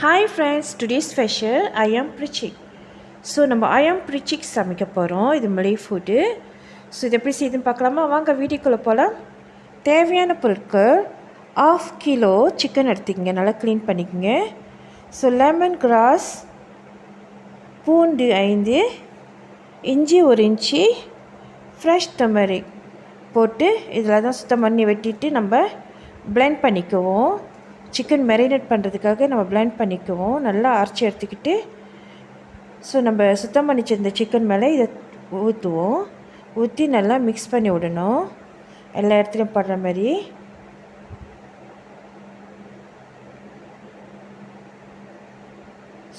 Hi friends, today's special Ayam Percik. So நம்ம Ayam Percik சமைக்க போகிறோம். இது மலை ஃபுட்டு. ஸோ இது எப்படி செய்யுதுன்னு பார்க்கலாமா? வாங்க வீடியோக்குள்ளே போகலாம். தேவையான பொருட்கள் 1/2 கிலோ சிக்கன் எடுத்துக்கங்க, நல்லா க்ளீன் பண்ணிக்கோங்க. ஸோ லெமன் கிராஸ், பூண்டு 5, இஞ்சி 1 இன்ச்சு, ஃப்ரெஷ் டர்மரிக் போட்டு இதில் தான் சுத்தம் பண்ணி வெட்டிட்டு நம்ம பிளெண்ட் பண்ணிக்குவோம். சிக்கன் மேரினேட் பண்ணுறதுக்காக நம்ம பிளெண்ட் பண்ணிக்குவோம். நல்லா அரைச்சி எடுத்துக்கிட்டு ஸோ நம்ம சுத்தம் பண்ணி வச்சிருந்த சிக்கன் மேலே இதை ஊற்றுவோம். ஊற்றி நல்லா மிக்ஸ் பண்ணி விடணும், எல்லா இடத்துலையும் படுற மாதிரி.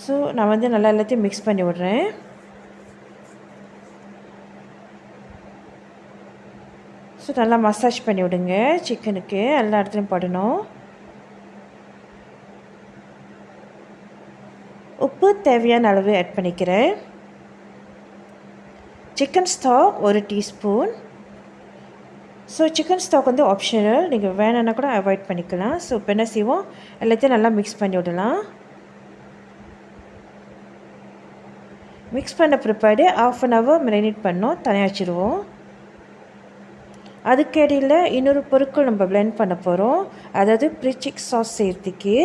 ஸோ நான் வந்து நல்லா எல்லாத்தையும் மிக்ஸ் பண்ணி விட்றேன். ஸோ நல்லா மசாஜ் பண்ணி விடுங்க சிக்கனுக்கு, எல்லா இடத்துலையும் படணும். உப்பு தேவையான அளவு ஆட் பண்ணிக்கிறேன். Chicken stock 1 teaspoon. So chicken stock வந்து ஆப்ஷனல், நீங்கள் வேணும்னா கூட அவாய்ட் பண்ணிக்கலாம். ஸோ இப்போ என்ன செய்வோம், எல்லாத்தையும் நல்லா மிக்ஸ் பண்ணி விடலாம். மிக்ஸ் பண்ண பிற்பாடு 1/2 hour மேரினேட் பண்ணோம், தனியாக வச்சுருவோம். அதுக்கிடையில் இன்னொரு பொருட்கள் நம்ம பிளெண்ட் பண்ண போகிறோம், அதாவது ப்ரிச்சிக் சாஸ் செய்கிறதுக்கு.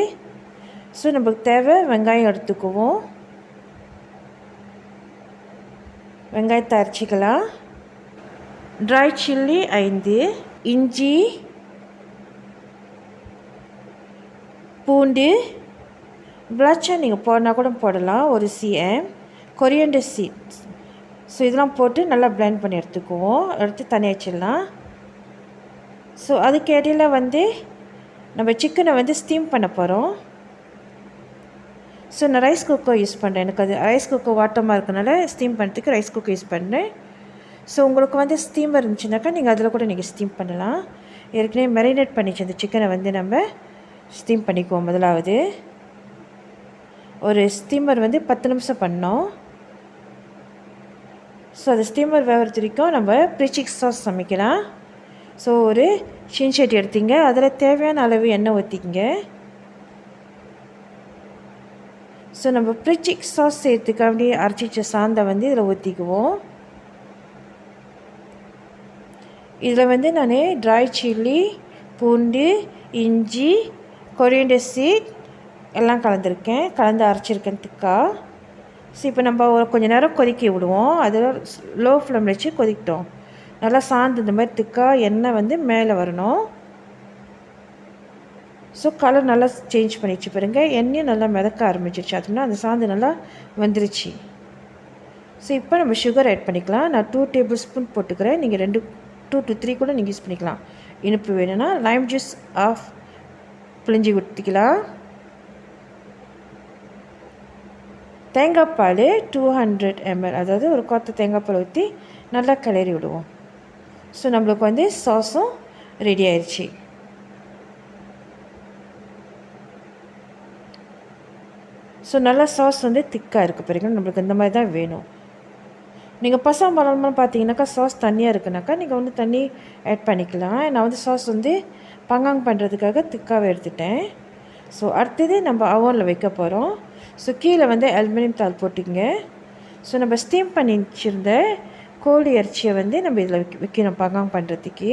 ஸோ நமக்கு தேவை வெங்காயம் எடுத்துக்குவோம். வெங்காயத்தை அரைச்சிக்கலாம். ட்ரை சில்லி 5, இஞ்சி, பூண்டு, பிளாச்சா நீங்கள் போடனா கூட போடலாம், 1 cm, கொரியாண்டர் சீட்ஸ். ஸோ இதெல்லாம் போட்டு நல்லா பிளெண்ட் பண்ணி எடுத்துக்குவோம், எடுத்து தனியாக வச்சிடலாம். ஸோ அதுக்கு இடையில் வந்து நம்ம சிக்கனை வந்து ஸ்டீம் பண்ண போகிறோம். ஸோ நான் ரைஸ் குக்கர் யூஸ் பண்ணுறேன், எனக்கு அது ரைஸ் குக்கர் வாட்டமாக இருக்கனால ஸ்டீம் பண்ணுறதுக்கு ரைஸ் குக்கர் யூஸ் பண்ணுறேன். ஸோ உங்களுக்கு வந்து ஸ்டீமர் இருந்துச்சுனாக்கா நீங்கள் அதில் கூட நீங்கள் ஸ்டீம் பண்ணலாம். ஏற்கனவே மேரினேட் பண்ணிச்சு அந்த சிக்கனை வந்து நம்ம ஸ்டீம் பண்ணிக்குவோம். முதலாவது ஒரு ஸ்டீமர் வந்து 10 நிமிஷம் பண்ணோம். ஸோ அது ஸ்டீமர் வேகிறது வரைக்கும் நம்ம ப்ரிச்சிக் சாஸ் சமைக்கலாம். ஸோ ஒரு சீன்சட்டி எடுத்திங்க, அதில் தேவையான அளவு எண்ணெய் ஊற்றிக்கிங்க. ஸோ நம்ம ப்ரிச்சிக் சாஸ் செய்கிறதுக்கு அப்படியே அரைச்சிச்ச சாந்தை வந்து இதில் ஊற்றிக்குவோம். இதில் வந்து நான் ட்ரை சில்லி, பூண்டு, இஞ்சி, கொரியாண்டர் சீட் எல்லாம் கலந்துருக்கேன், கலந்து அரைச்சிருக்கேன் திக்கா. ஸோ இப்போ நம்ம கொஞ்சம் நேரம் கொதிக்க விடுவோம். அதில் லோ ஃப்ளேமில் வச்சு கொதிக்கிட்டோம். நல்லா சாந்து இந்த மாதிரி திக்கா எண்ணெய் வந்து மேலே வரணும். ஸோ கலர் நல்லா சேஞ்ச் பண்ணிடுச்சு பாருங்க, எண்ணெயும் நல்லா மிதக்க ஆரம்பிச்சிருச்சு. அதுனா அந்த சாந்து நல்லா வந்துருச்சு. ஸோ இப்போ நம்ம சுகர் ஆட் பண்ணிக்கலாம். நான் 2 டேபிள்ஸ்பூன் போட்டுக்கிறேன், நீங்கள் 2 to 3 கூட நீங்கள் யூஸ் பண்ணிக்கலாம். இனிப்பு வேணும்னா லைம் ஜூஸ் ஆஃப் பிழிஞ்சி ஊற்றிக்கலாம். தேங்காய் பால் 200 ml, அதாவது ஒரு கொத்த தேங்காய் பால் ஊற்றி நல்லா கிளறி விடுவோம். ஸோ நம்மளுக்கு வந்து சாஸும் ரெடி ஆயிடுச்சு. ஸோ நல்லா சாஸ் வந்து திக்காக இருக்குது பாருங்க, நம்மளுக்கு இந்த மாதிரி தான் வேணும். நீங்கள் பசாம்பழம்னு பார்த்தீங்கன்னாக்கா சாஸ் தண்ணியாக இருக்குனாக்கா நீங்கள் வந்து தண்ணி ஆட் பண்ணிக்கலாம். நான் வந்து சாஸ் வந்து பங்காங் பண்ணுறதுக்காக திக்காகவே எடுத்துட்டேன். ஸோ அடுத்தது நம்ம அவனில் வைக்க போகிறோம். ஸோ கீழே வந்து அலுமினியம் தாள் போட்டுங்க. ஸோ நம்ம ஸ்டீம் பண்ணி வச்சுருந்த கோழி இறைச்சியை வந்து நம்ம இதில் வைக்கணும் பங்காங் பண்ணுறதுக்கு.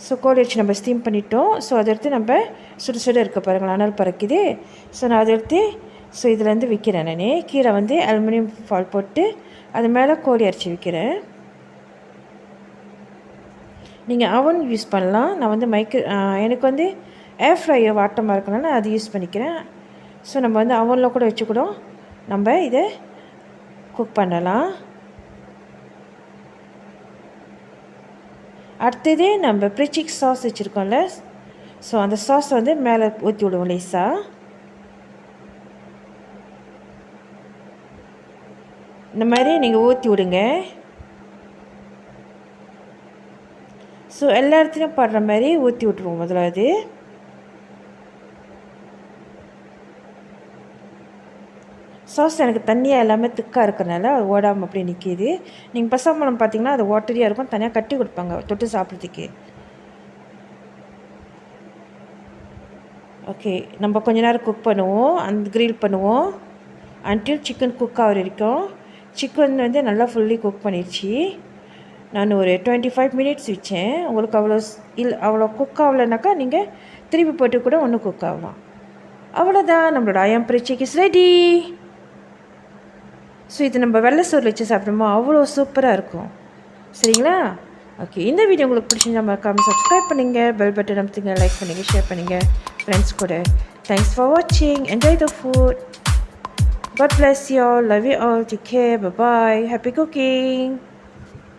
ஸோ கோழி இறைச்சி நம்ம ஸ்டீம் பண்ணிட்டோம். ஸோ அதை எடுத்து நம்ம சுடு சுடு இருக்க பாருங்களா, அனல் பறக்குது. ஸோ நான் அதை எடுத்து ஸோ இதிலேருந்து விற்கிறேன். நான் கீழே வந்து அலுமினியம் ஃபால் போட்டு அது மேலே கோழி இறைச்சி விற்கிறேன். நீங்கள் அவன் யூஸ் பண்ணலாம். நான் வந்து எனக்கு வந்து ஏர் ஃப்ரையர் வாட்டமாக இருக்கனால நான் அது யூஸ் பண்ணிக்கிறேன். ஸோ நம்ம வந்து அவனில் கூட வச்சு கூட நம்ம இதை குக் பண்ணலாம். அடுத்தது நம்ம ப்ரிச்சிக் சாஸ் வச்சுருக்கோம்ல, ஸோ அந்த சாஸ் வந்து மேலே ஊற்றி விடுவோம் லேசாக. இந்த மாதிரி நீங்கள் ஊற்றி விடுங்க. ஸோ எல்லா இடத்துலையும் படுற மாதிரி ஊற்றி விட்ருவோம். முதலாவது சாஸ் எனக்கு தண்ணியாக எல்லாமே திக்காக இருக்கிறனால அது ஓடாமல் அப்படியே நிற்கிது. நீங்கள் பசாம்பழம் பார்த்தீங்கன்னா அது வாட்டரியாக இருக்கும், தனியாக கட்டி கொடுப்பாங்க தொட்டு சாப்பிட்றதுக்கு. ஓகே, நம்ம கொஞ்ச நேரம் குக் பண்ணுவோம், அந்த grill பண்ணுவோம் அன்டில் சிக்கன் குக் ஆகிற வரைக்கும். சிக்கன் வந்து நல்லா ஃபுல்லி குக் பண்ணிடுச்சு. நான் ஒரு 25 மினிட்ஸ் வச்சேன். உங்களுக்கு அவ்வளோ குக் ஆகலைனாக்கா நீங்கள் திருப்பி போட்டு கூட ஒன்றும் குக் ஆகலாம். அவ்வளோதான், நம்மளோட ஐயம் பெர்சிக் இஸ் ரெடி. ஸோ இது நம்ம வெள்ளை சோறு வச்சு சாப்பிடும்போது அவ்வளோ சூப்பராக இருக்கும். சரிங்களா? ஓகே, இந்த வீடியோ உங்களுக்கு பிடிச்சிருந்தா மறக்காமல் சப்ஸ்கிரைப் பண்ணுங்கள், பெல் பட்டன் அமுத்துங்க, லைக் பண்ணுங்கள், ஷேர் பண்ணுங்கள் ஃப்ரெண்ட்ஸ் கூட. தேங்க்ஸ் ஃபார் வாட்சிங். Enjoy the food. God bless you all. Love you all. Take care. Bye-bye. Happy cooking.